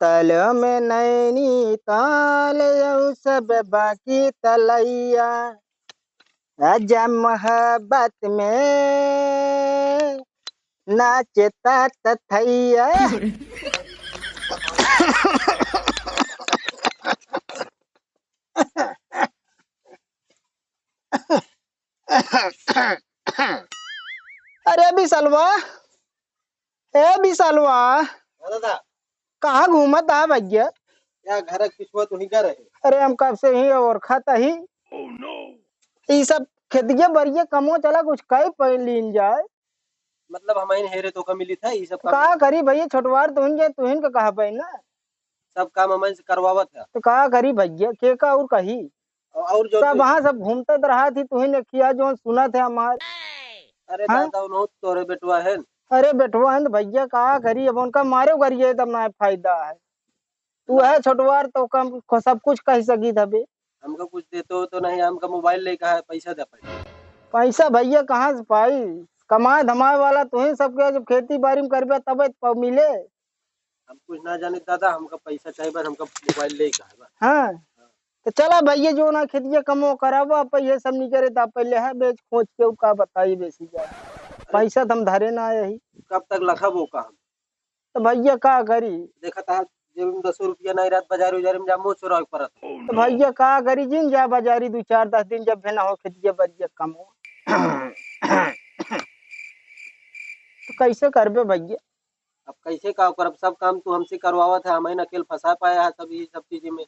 तल में नैनी ताल यऊ सब बाकी तलैया आजा मोहब्बत में नाचता तथैया। अरे बिसलवा, ए बिसलवा, दादा कहाँ घूमत है भैया? क्या घर किसवा तो नहीं कर रहे? अरे हम कब से ही और खाता ही ये सब खेतिया बरिया कमो चला कुछ कई पै लीन जाए। मतलब हमारे हेरे तो का मिली था ये सब तो काम। कहा करी भैया छोटवार तुहन जे तुहन का कहा पे ना सब काम हमारे से करवावत है। तो कहा करी भैया के का और कही और जो सब वहाँ सब घूमते तो रहा थी तुहन किया जो सुना थे हमार। अरे हाँ? दादा उन्होंने तोरे बेटवा है। अरे बेटवा है भैया कहा करी अब उनका मारे करिए तब ना फायदा है। तू है छोटवार तो कम सब कुछ कह सकी था बे। हमको कुछ देते हो तो नहीं, हमका मोबाइल लेकर है, पैसा दे पाए। पैसा भैया कहाँ से पाई? कमाए धमाए वाला तुही सबके जब खेती बाड़ी में करबे तब तो मिले। हम कुछ ना जाने दादा, हमका पैसा चाहिए बस, हमका मोबाइल लेकर है बस। हाँ तो चला भैया जो ना खेतिया कमो करावा आप ये सब नहीं करे तो पहले है बेच खोज के का बताई बेसी जाए पैसा तुम धरे ना यही। कब तक लखा वो का हम तो भैया का करी? देखा था जेब में 10 रुपया नहीं, रात बाजार उजार में जामो चुरा पड़ा था। तो भैया का करी जिन जा बाजारी 2-4-10 दिन जब भेना हो खेतिया बरिया कमो। तो कैसे करबे भैया? अब कैसे का कर, सब काम तू हमसे करवावा था, हमें अकेले फंसा पाया है सब ये सब चीजें में।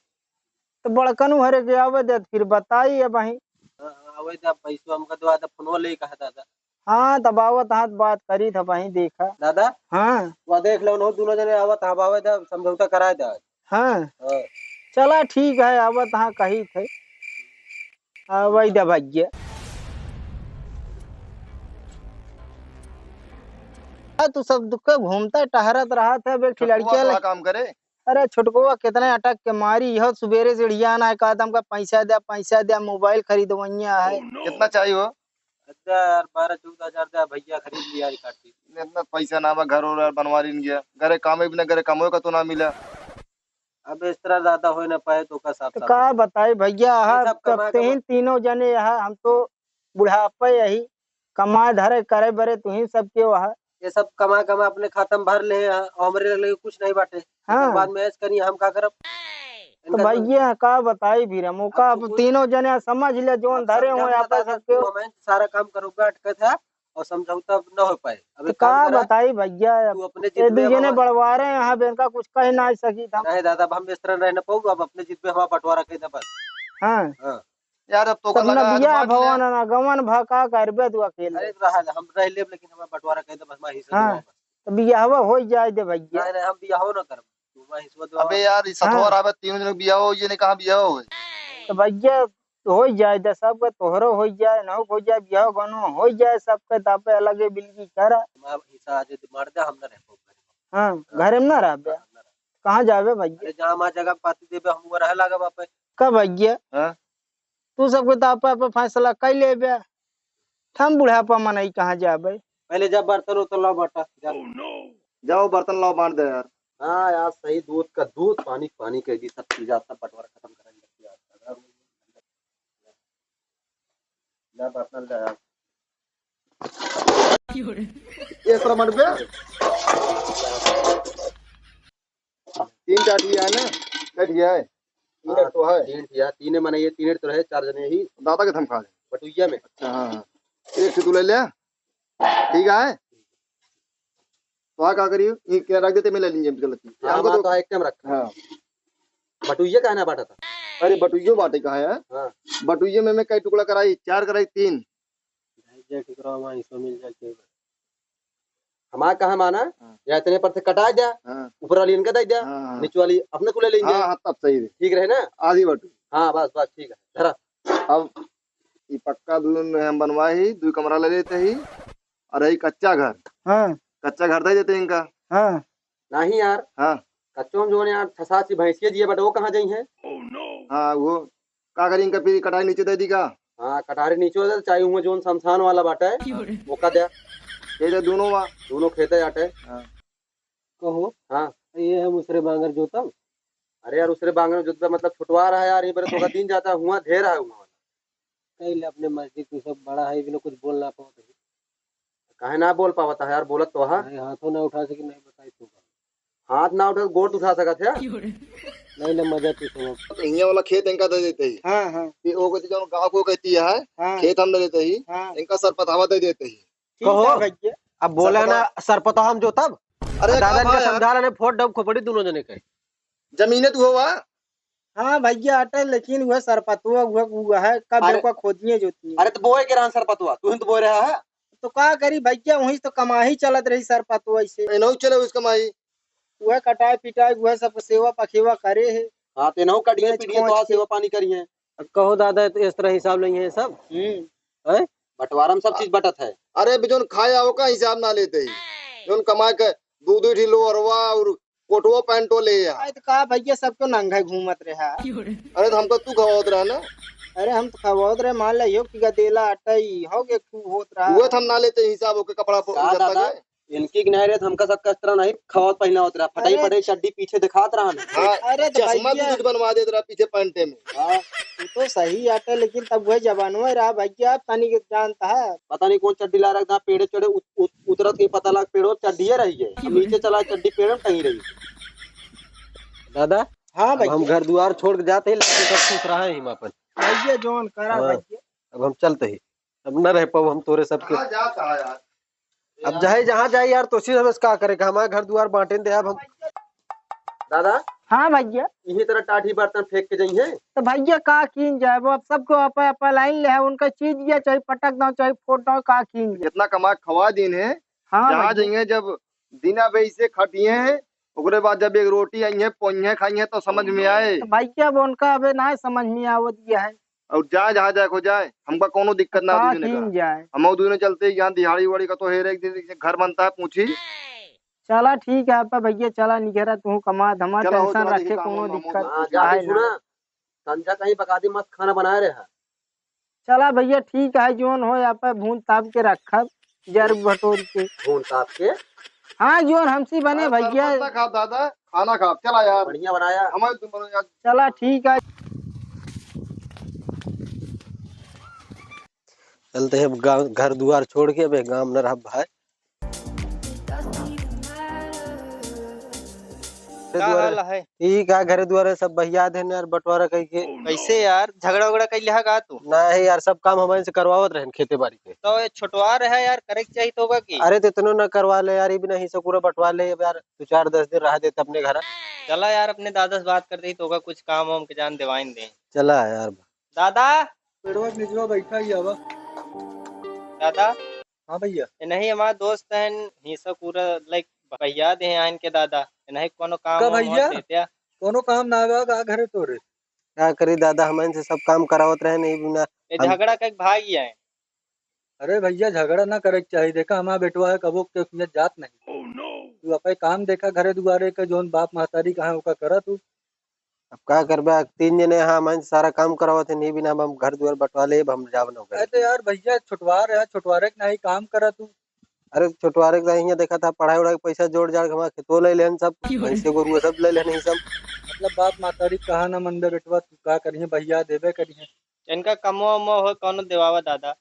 तो बड़कनु हरे के आवे दे फिर बताई अब वही। अवै दा पैसा हमका दवा दा, फोनवा ले कहा दादा। हाँ तब आवत हाथ बात करी था वही देखा। दादा हाँ वह देख लो नो दोनों जने आवत हम आवे दा, समझौता कराए दा। हाँ हाँ। चला ठीक है आवत हाँ कही थे वही दे भैया। तू सब दुख घूमता टहरत रहा था बेटी लड़किया काम करे। अरे छोटकुआ कितने अटक के मारी यह सुबेरे से ना कहा का पैसा दे मोबाइल खरीदवैया है। कितना चाहिए हो? यार 12-14 हजार दे भैया, खरीद लिया काटी। इतना पैसा ना घर और बनवा रही गया, घरे काम भी ना करे, कमो का तो ना मिला। अब इस तरह ज्यादा हो ना पाए तो का साफ तो साफ का बताई भैया सब कमा तीनों जने यहाँ हम तो बुढ़ापे यही कमाए धरे करे बरे तुही सबके वहाँ। ये सब कमा कमा अपने खाता में भर ले हैं, और हमरे लगे कुछ नहीं बाटे। हाँ। बाद में ऐस करिए हम का करब। तो भैया का बताई भी मौका अब तीनों जने समझ ले जोन धरे हुए आपस सबके। हमें सारा काम करोगे अटके था और समझौता न हो पाए। अब तो एक काम का करा, बताई भैया तू अपने ये जिद में दूजने बढ़वा रहे हैं यहाँ बेनका कुछ कह ना सकी था। नहीं दादा, अब हम इस तरह रह न पाऊँ, अब अपने जिद में हमारा बंटवारा कह दे बस। हाँ हाँ यार अब तो तब न बिया बांट ले। भवन न गवन भका करबे तू अकेले। अरे रहा हम रह ले, लेकिन हमारा बंटवारा कह दे बस, मैं हिस्सा हाँ दूंगा बस। तो बिया हो जाए दे भैया। नहीं नहीं, हम बिया हो ना कर, तू मैं हिस्सा दूंगा। अबे यार सतवर आवे, तीनों जन बिया हो, ये नहीं कहा बिया हो। तो भैया हो जाए दे सबके तोहरो हो जाए न हो जाए बिया गनो हो जाए सबके तापे अलगे बिलगी कर। हमारा हिस्सा आज मार दे, हम न रह पाऊँ। हाँ घरे में ना रहबे कहाँ जावे भैया? जहाँ हमारा जगह पाती देबे हम वो रह लागा बापे। का भैया हाँ? तू सबके तापा पे फैसला कर लेबे हम बुढ़ापा मनई कहाँ जाबे। पहले जब बर्तन उतर लो बटा जाओ बर्तन लाओ बांट दे यार। हाँ यार सही, दूध का दूध, पानी पानी कह दी, सब चीज सब बंटवारा खत्म करेंगे यार। ना बर्तन ले यार, ये प्रमाण पे 3 टाटिया है ना, कटिया है, 3 तो है। 3 मने ये 3 तो रहे, 4 जने ही दादा के थम खा ले बटुइया में। अच्छा हाँ एक से तू ले ले ठीक है। तो क्या करियो ये क्या रख देते, मैं ले लीजिए गलती हमको तो एक टाइम रखा। हाँ बटुइया कहना बाटा था। अरे बटुइयो बाटे कहा है। हाँ बटुइये में मैं कई टुकड़ा कराई, 4 कराई 3 टुकड़ा वहाँ इसमें मिल जाए। हमारा कहा माना या इतने पर से कटा दिया, ऊपर वाली इनका दे दिया, नीचे वाली अपने को ले लेंगे। हाँ तब सही ठीक रहे ना, आधी बटू। हाँ बस बस ठीक है धरा। अब ये पक्का हम बनवाए ही 2 कमरा ले लेते ही, और यही कच्चा घर। हाँ कच्चा घर दे देते इनका। हाँ नहीं यार, हाँ कच्चों जो ने यार 6-7 भैंसिया दिए बट वो कहाँ जाई है। हाँ वो का करी इनका, फिर कटाई नीचे दे दी का। हाँ कटारी नीचे हो चाहिए हुआ जो शमशान वाला बाटा है वो का दिया। ये दोनों वहाँ दोनों खेते जाटे। हाँ कहो हाँ ये हम उसरे बांगर जोतम। अरे यार उसरे बांगर जोतता मतलब छुटवा रहा है यार, ये बार तो का दिन जाता हुआ ढेर है हुआ कहीं अपने मस्जिद में सब बड़ा है, इन्हें कुछ बोल ना पाओ काहे ना बोल पावता है यार, बोलत तो हाँ हाथों ना उठा सके नहीं बताई तू हाथ ना उठा गोट उठा सकत है नहीं ना मजा तू सब तो ये वाला खेत इनका दे देते ही। हाँ हाँ कि वो कहती जो गाँव को कहती है हाँ खेत हम दे देते ही, हाँ इनका सरपतावा दे देते ही। ठीक है भैया। अब बोला ना सरपता हम जो तब अरे दादा कहाँ ने यार, समझा रहे फोट डब खोपड़ी दोनों जने के जमीने तू हुआ हाँ भैया अटल, लेकिन वह सरपतुआ हुआ है कब अरे- देखो खोदिए जोती अरे तो बोए के रहन सरपतुआ तू तो बोल रहा है तो का करी भैया, वही तो कमाही चलत रही सरपतुआ से। इन्हों चले उस कमाई। वह कटाई पिटाई वह सब सेवा पखेवा करे है। हाँ तो इन्हों कटिए बेच पीटिए तो खोच आज के। सेवा पानी करिए। कहो दादा तो इस तरह हिसाब नहीं है सब है बंटवारा में सब चीज बटत है। अरे जोन खाया हो का हिसाब ना लेते ही, जोन कमा के दूध ढिलो अरवा और कोटवा पैंटो ले आ। तो का भैया सब तो नंगा घूमत रहा। अरे तो हमको तू खवात रहा ना, अरे हम तो खवात रहे, मान लियो कि गदेला अटई हो गए खूब होत रहा। वो हम ना लेते हिसाब होके कपड़ा दादा इनकी गिनहरे हमका सब कस्तरा नहीं खवात पहना होत रहा, फटाई अरे- फटाई चड्डी पीछे दिखात रहा ना। हाँ अरे तो चश्मा भैया दूध बनवा देते रहा पीछे पैंटे में। हाँ तू तो सही आटे, लेकिन तब वह जवानो रहा भैया, तनी के जानता है। पता नहीं कौन चड्डी ला रखा पेड़े चढ़े उतरत के पता लग पेड़ो चड्डी रही है, अब नीचे चला चड्डी पेड़ में टंगी रही दादा। हाँ अब हम भैया घर द्वार छोड़ के जाते ही लगते सब खुश रहा है हम अपन। भैया जोन करा हाँ। भैया। अब हम चलते ही, अब न रह पाओ हम तोरे सबके। कहाँ जाता है यार, अब जाए जहाँ जाए यार तो हम क्या करेगा, हमारे घर द्वार बांटे दे अब हम। दादा हाँ भैया इसी तरह टाठी बर्तन फेंक के जाइए। तो भैया का कीन जाए, वो अब सबको अपा लाइन ले है, उनका चीज या चाहे पटक दो चाहे फोड़ दो, का कीन जाए। जितना कमा के खवा दिन है, हाँ जहाँ भैया जाइए जब दिना बे से खटिए हैं, ओकरे बाद जब एक रोटी आई है पोइए खाई है तो समझ में आए। तो भैया अब उनका अबे ना समझ में आवत गया है, और जाए जहाँ जाए हो जाए, हमका कोनो दिक्कत ना का दूसरे कीन का। जाए। हम दूसरे चलते यहाँ दिहाड़ी वाड़ी का तो हेर एक दिन घर बनता है पूछी। चला ठीक है आपा भैया, चला निघेरा तू कमा धमा, चला हो, टेंशन चला, देखी रखे काम कोनो वाम हो दिक्कत जाए। जाके आए ना। सुना संजा कहीं पका दी मस्त खाना बनाए रहे। चला भैया ठीक है, जोन हो आपा भून ताप के रखा जर भटोर के। भून ताप के हाँ जोन हमसी बने अरे भैया। सरपत ना खा दादा, खाना खा चला यार, बढ़िया बनाया। हमारे तुम बनो यार। चला ठीक है। चलते हैं घर द्वार छोड़ के, अब गाँव न रहा भाई। है ठीक है घर द्वारे सब बहिया दे यार, बंटवारा कह के। कैसे यार झगड़ा उगड़ा कैले है का तू? नहीं यार सब काम हमारे से करवावत रहे खेती बाड़ी के। तो ये छोटवा रहा है यार, करे के चाहिए तो होगा की। अरे तो इतनो न करवा ले यार, ये भी नहीं से पूरा बंटवा ले यार, 2-4-10 दिन रह देते अपने घर। चला यार अपने दादा से बात करते ही तो होगा, कुछ काम वाम के जान दिवाइन दे। चला यार दादा पेड़वा निचवा बैठा ही आवा। दादा हाँ भैया, नहीं हमारा दोस्त है हिस्सा पूरा लाइक भैया दे हैं इनके दादा, नहीं कोनो काम का वाम भैया? होत देते। कोनो काम ना आवा का घरे तोरे। क्या करी दादा, हमारे से सब काम करावत रहे नहीं बिना। ये झगड़ा का भाग ही है। अरे भैया झगड़ा ना करे के चाहिए, देखा हमारा बेटवा है कबो के उसमें जात नहीं। तू अपने काम देखा घरे दुआरे के, जोन बाप महतारी कहा ओका करा तू। अब क्या करबे, 3 जने यहाँ हमारे से सारा काम करावत है नहीं बिना, हम घर द्वार बंटवा ले हम जाव न अरे तो यार भैया छुटवार है, छुटवारे के नहीं काम करा तू। अरे छोटवारे का यहाँ देखा था पढ़ाई वढ़ाई पैसा जोड़ जाड़ के हमारा खेतो ले लेन सब, भैंसे गोरु सब ले लेन सब। मतलब बाप महतारी कहा ना मन बे बेटवा, तू का करिए भैया देवे करिए। इनका कमो वमो हो कोनो देवावा दादा।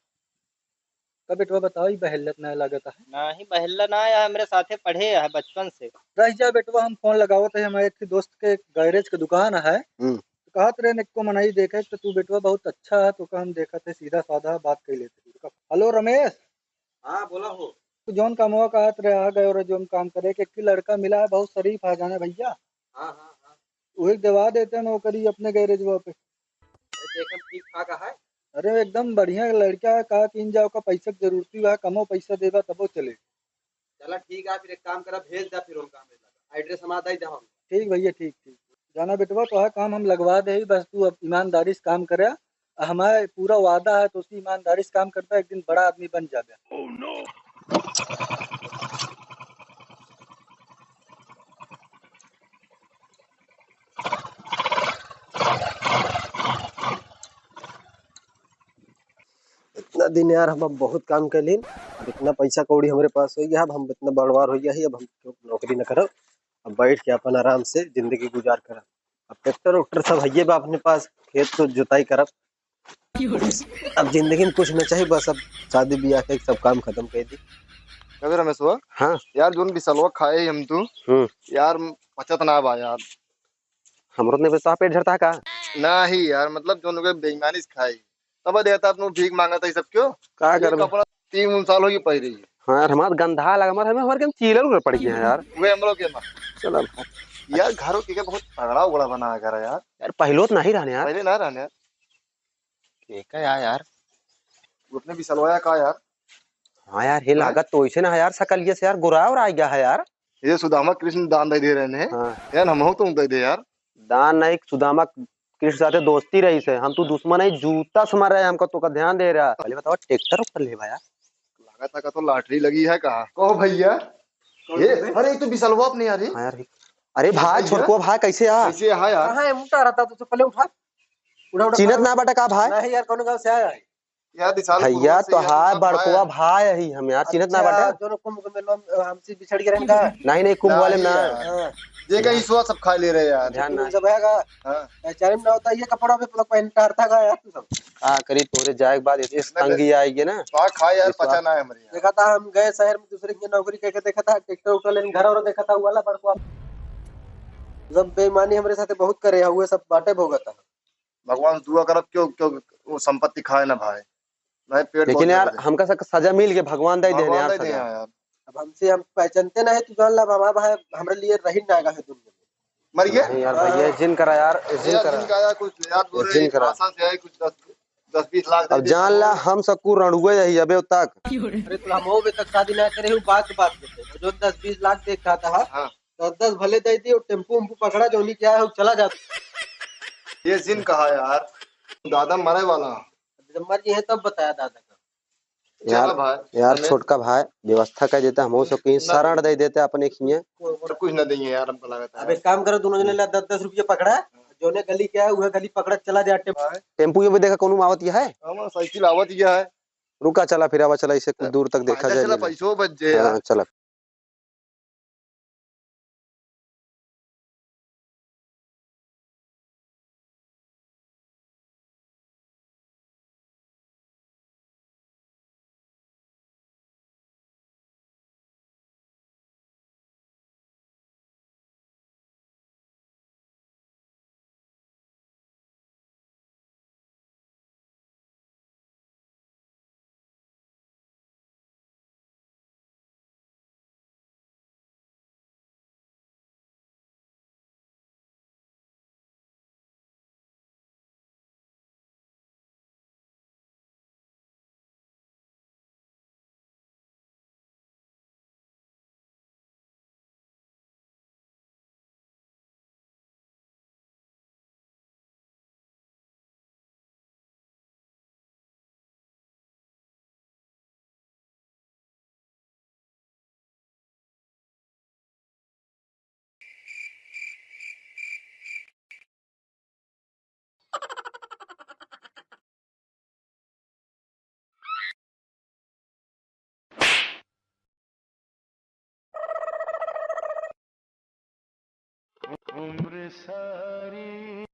का बेटवा बताओ बहलत ना लगता है। ना ही बहला ना आया, हमारे साथे पढ़े है बचपन से। रह जा बेटवा, हम फोन लगावत है, हमारे एक दोस्त के गैरेज के दुकान है, तो कहत रहे को मनाई देखे तो तू बेटवा बहुत अच्छा है, तो का हम देखा थे सीधा साधा बात कर लेते। हेलो रमेश, हाँ बोला हो। तू जौन कामवा कहत रहे आ गए, और जो हम काम करे के एक लड़का मिला है बहुत शरीफ आ जाने भैया, हाँ हाँ हाँ वही दिवा देते हैं नौकरी अपने गैरेज पे। देखम ठीक ठाक है। अरे एकदम बढ़िया लड़का है, कहा कि इन जाओ का पैसा की जरूरती है, कमो पैसा देगा तबो चले। चला ठीक है, फिर एक काम करा भेज दा, फिर उनका एड्रेस हमारा दे दा। ठीक भैया ठीक ठीक, जाना बेटवा तो है काम हम लगवा दे, बस तू अब ईमानदारी से काम करे। हमारा पूरा वादा है तो उसी ईमानदारी से काम करता है, एक दिन बड़ा आदमी बन जाएगा। इतना दिन यार हम अब बहुत काम कर लीन, अब इतना पैसा कौड़ी हमारे पास हो गया, अब हम इतना बड़वार हो गया है, अब हम नौकरी न करो, अब बैठ के अपन आराम से जिंदगी गुजार कर। अब ट्रैक्टर उक्टर सब है बा अपने पास, खेत तो जुताई करब। अब जिंदगी में कुछ न चाहिए, बस अब शादी ब्याह के सब काम खत्म कर दी। कभी रमेश हुआ हाँ। यार जोन बिसलवा खाए हम तू यार पचत ना बा यार। हमरो ने बता पेट झरता का ना ही यार मतलब जोन के बेईमानी से खाई तब देता अपनो भीख मांगता है सब क्यों। का ये करब। कपड़ा 3 साल हो गई पहरी है। हाँ यार हमार गंधा लगा, हमें हमारे कम चीलर उलर पड़ गए हैं यार। वे हम लोग के ना चलो यार घरों की बहुत तगड़ा उगड़ा बना कर यार। यार पहलो तो नहीं रहने यार। पहले ना रहने यार क्या यार यार वो अपने बिसलवाया का यार। हाँ यार ये लागत तो ऐसे ना है यार, सकलिए से यार गुरा और आ गया है यार। ये सुदामा कृष्ण दान दे रहे हैं हाँ। यार हम तो दे दे यार। दान नहीं, सुदामा कृष्ण साथे दोस्ती रही से, हम तू दुश्मन है, जूता से मार रहा है हमको, तो का ध्यान दे रहा। पहले बताओ ट्रैक्टर ऊपर ले भाया। लागत का तो लॉटरी लगी है कहा कहो भैया। ये अरे ये तो बिसलवा अपने यार। हाँ यार अरे भाई छोटको भाई कैसे आ कैसे है यार। कहां है मुंटा रहता तो पहले उठा उड़ा चिन्हत ना बटा का भाई नहीं यार कौन गांव से आया है? यार दिसाल भैया तो हाय बड़कुआ भाई है हम यार, चिन्हत ना बटा। दोनों कुंभ में हमसे बिछड़ के रहेंगे। नहीं नहीं कुंभ वाले में ना। हां ये कहीं सुआ सब खा ले रहे यार। ध्यान ना सब आएगा। हां पहचान में ना होता ये कपड़ा पे लोग पहनता रहता का यार तू सब। आ करी तोरे जाए के बाद इस तंगी आएगी ना। तो खा यार पचा ना है हमारे यार। देखा था हम गए शहर में दूसरे की नौकरी करके, देखा था ट्रैक्टर उठा लेने घर और देखा था वो वाला बड़कुआ सब बेईमानी हमारे साथ बहुत करे हुए, सब बाटे भोगता। भगवान से दुआ करब क्यों क्यों वो संपत्ति खाए ना भाई। नहीं पेट लेकिन यार हमका सजा मिल के भगवान दे देने यार भगवान दे सजा। यार। अब हमसे हम पहचानते नहीं तू जान ला बाबा भाई हमारे लिए रही नागा है दुनिया में। मर गए नहीं यार भैया जिन करा यार, जिन करा जिनका यार कुछ यार पूरे जिन करा। आशा से है कुछ 10-20 लाख अब जान ला हम सबको रणुए यही अबे तक। अरे तो हम हो तक शादी ना करे हूँ, बात करते हैं जो 10-20 लाख देख रहा था। हाँ 10-10 भले दे दी और टेम्पू उम्पू पकड़ा जो नहीं क्या है चला जाता। ये जिन कहा यार दादा मरे वाला। जब मर जी है तब बताया दादा का। यार भाई यार छोटका भाई व्यवस्था कर देता, हम सब कहीं शरण दे देते अपने खिए। कुछ न देंगे यार हमको लगता है। अब एक काम करो दोनों जने ला 10-10 रुपये पकड़ा जो ने गली क्या है वह गली पकड़ा चला जाते। टेम्पू ये भी देखा कौन आवत है। हम साइकिल आवत गया है। रुका चला फिर आवा चला, इसे कुछ दूर तक देखा जाए। पैसों बच जाए हाँ चला। उम्र सारी